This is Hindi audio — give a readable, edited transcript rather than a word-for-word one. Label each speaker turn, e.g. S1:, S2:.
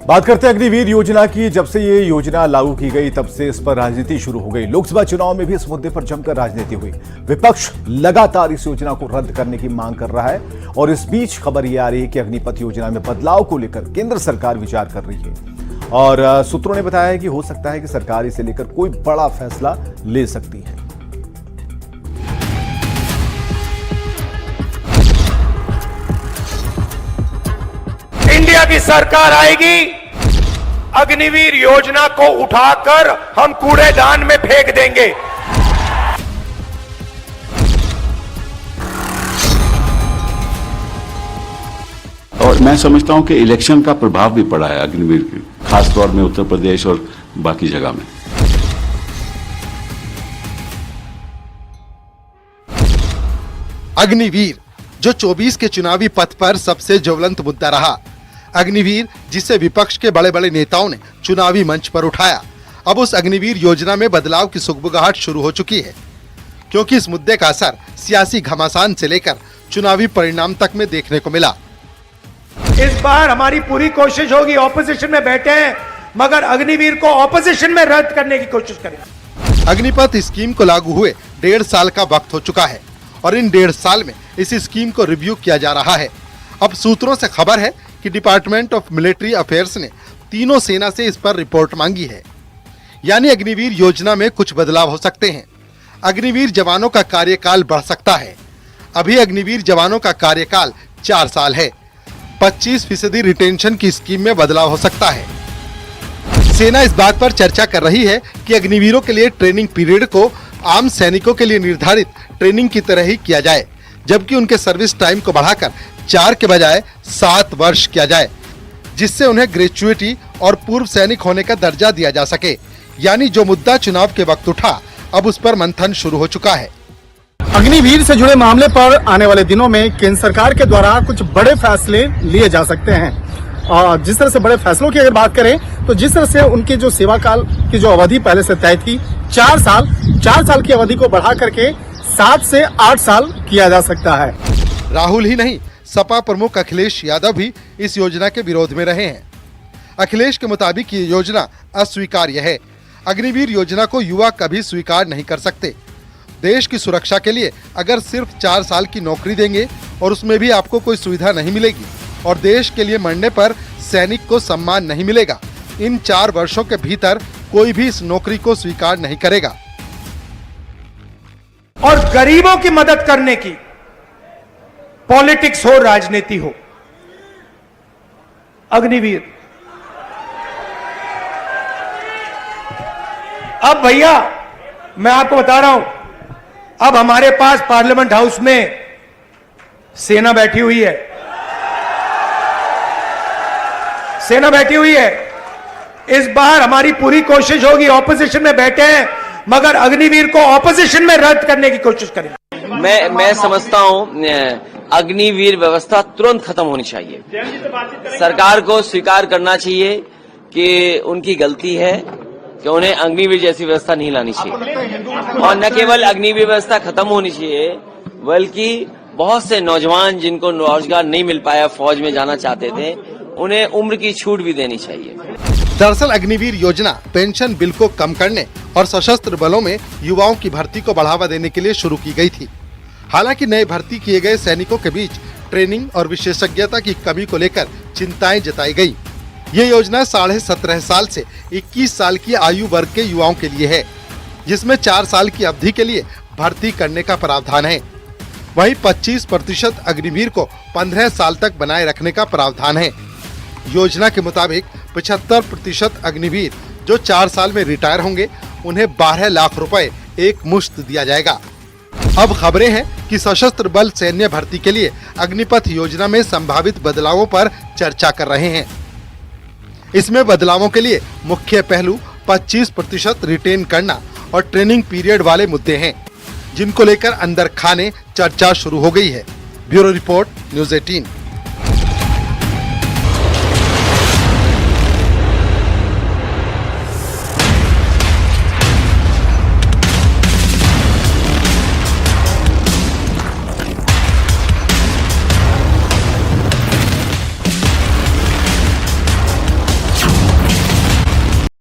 S1: बात करते हैं अग्निवीर योजना की। जब से ये योजना लागू की गई तब से इस पर राजनीति शुरू हो गई। लोकसभा चुनाव में भी इस मुद्दे पर जमकर राजनीति हुई। विपक्ष लगातार इस योजना को रद्द करने की मांग कर रहा है और इस बीच खबर ये आ रही है कि अग्निपथ योजना में बदलाव को लेकर केंद्र सरकार विचार कर रही है और सूत्रों ने बताया है कि हो सकता है कि सरकार इसे लेकर कोई बड़ा फैसला ले सकती है।
S2: इंडिया की सरकार आएगी, अग्निवीर योजना को उठाकर हम कूड़ेदान में फेंक देंगे।
S3: और मैं समझता हूं कि इलेक्शन का प्रभाव भी पड़ा है अग्निवीर की, खासतौर में उत्तर प्रदेश और बाकी जगह में।
S4: अग्निवीर जो 24 के चुनावी पथ पर सबसे ज्वलंत मुद्दा रहा। अग्निवीर जिसे विपक्ष के बड़े बड़े नेताओं ने चुनावी मंच पर उठाया। अब उस अग्निवीर योजना में बदलाव की सुगबुगाहट शुरू हो चुकी है, क्योंकि इस मुद्दे का असर सियासी घमासान से लेकर चुनावी परिणाम तक में देखने को मिला।
S2: इस बार हमारी पूरी कोशिश होगी, ऑपोजिशन में बैठे हैं मगर अग्निवीर को ऑपोजिशन में रद्द करने की कोशिश करेंगे।
S4: अग्निपथ स्कीम को लागू हुए 1.5 साल का वक्त हो चुका है और इन 1.5 साल में इस स्कीम को रिव्यू किया जा रहा है। अब सूत्रों से खबर है कि डिपार्टमेंट ऑफ मिलिट्री अफेयर्स ने तीनों सेना से इस पर रिपोर्ट मांगी है, यानी अग्निवीर योजना में कुछ बदलाव हो सकते हैं। अग्निवीर जवानों का कार्यकाल बढ़ सकता है। अभी अग्निवीर जवानों का कार्यकाल 4 साल है। 25% रिटेंशन की स्कीम में बदलाव हो सकता है। सेना इस बात पर चर्चा कर रही है कि अग्निवीरों के लिए ट्रेनिंग पीरियड को आम सैनिकों के लिए निर्धारित ट्रेनिंग की तरह ही किया जाए, जबकि उनके सर्विस टाइम को बढ़ाकर 4 के बजाय 7 वर्ष किया जाए, जिससे उन्हें ग्रेचुइटी और पूर्व सैनिक होने का दर्जा दिया जा सके। यानी जो मुद्दा चुनाव के वक्त उठा, अब उस पर मंथन शुरू हो चुका है।
S5: अग्निवीर से जुड़े मामले पर आने वाले दिनों में केंद्र सरकार के द्वारा कुछ बड़े फैसले लिए जा सकते हैं। और जिस तरह से बड़े फैसलों की अगर बात करें तो जिस तरह से उनके जो सेवा काल की जो अवधि पहले से तय थी 4 साल की अवधि को बढ़ा करके 7 से 8 साल किया जा सकता है।
S4: राहुल ही नहीं, सपा प्रमुख अखिलेश यादव भी इस योजना के विरोध में रहे हैं। अखिलेश के मुताबिक ये योजना अस्वीकार्य है। अग्निवीर योजना को युवा कभी स्वीकार नहीं कर सकते। देश की सुरक्षा के लिए अगर सिर्फ 4 साल की नौकरी देंगे और उसमें भी आपको कोई सुविधा नहीं मिलेगी और देश के लिए मरने पर सैनिक को सम्मान नहीं मिलेगा, इन 4 वर्षों के भीतर कोई भी इस नौकरी को स्वीकार नहीं करेगा।
S2: और गरीबों की मदद करने की पॉलिटिक्स हो, राजनीति हो, अग्निवीर। अब भैया मैं आपको बता रहा हूं, अब हमारे पास पार्लियामेंट हाउस में सेना बैठी हुई है। सेना बैठी हुई है। इस बार हमारी पूरी कोशिश होगी, ऑपोजिशन में बैठे हैं मगर अग्निवीर को ऑपोजिशन में रद्द करने की कोशिश करेंगे।
S6: मैं समझता हूं अग्निवीर व्यवस्था तुरंत खत्म होनी चाहिए। सरकार को स्वीकार करना चाहिए कि उनकी गलती है कि उन्हें अग्निवीर जैसी व्यवस्था नहीं लानी चाहिए। और न केवल अग्निवीर व्यवस्था खत्म होनी चाहिए बल्कि बहुत से नौजवान जिनको रोजगार नहीं मिल पाया, फौज में जाना चाहते थे, उन्हें उम्र की छूट भी देनी चाहिए।
S4: दरअसल अग्निवीर योजना पेंशन बिल को कम करने और सशस्त्र बलों में युवाओं की भर्ती को बढ़ावा देने के लिए शुरू की गई थी। हालांकि नए भर्ती किए गए सैनिकों के बीच ट्रेनिंग और विशेषज्ञता की कमी को लेकर चिंताएं जताई गई। ये योजना 17.5 साल से 21 साल की आयु वर्ग के युवाओं के लिए है, जिसमें 4 साल की अवधि के लिए भर्ती करने का प्रावधान है। वहीं 25% अग्निवीर को 15 साल तक बनाए रखने का प्रावधान है। योजना के मुताबिक 75% अग्निवीर जो 4 साल में रिटायर होंगे, उन्हें 12 लाख रुपए एक मुश्त दिया जाएगा। अब खबरें हैं कि सशस्त्र बल सैन्य भर्ती के लिए अग्निपथ योजना में संभावित बदलावों पर चर्चा कर रहे हैं। इसमें बदलावों के लिए मुख्य पहलू 25% रिटेन करना और ट्रेनिंग पीरियड वाले मुद्दे हैं, जिनको लेकर अंदर खाने चर्चा शुरू हो गई है। Bureau report, news 18।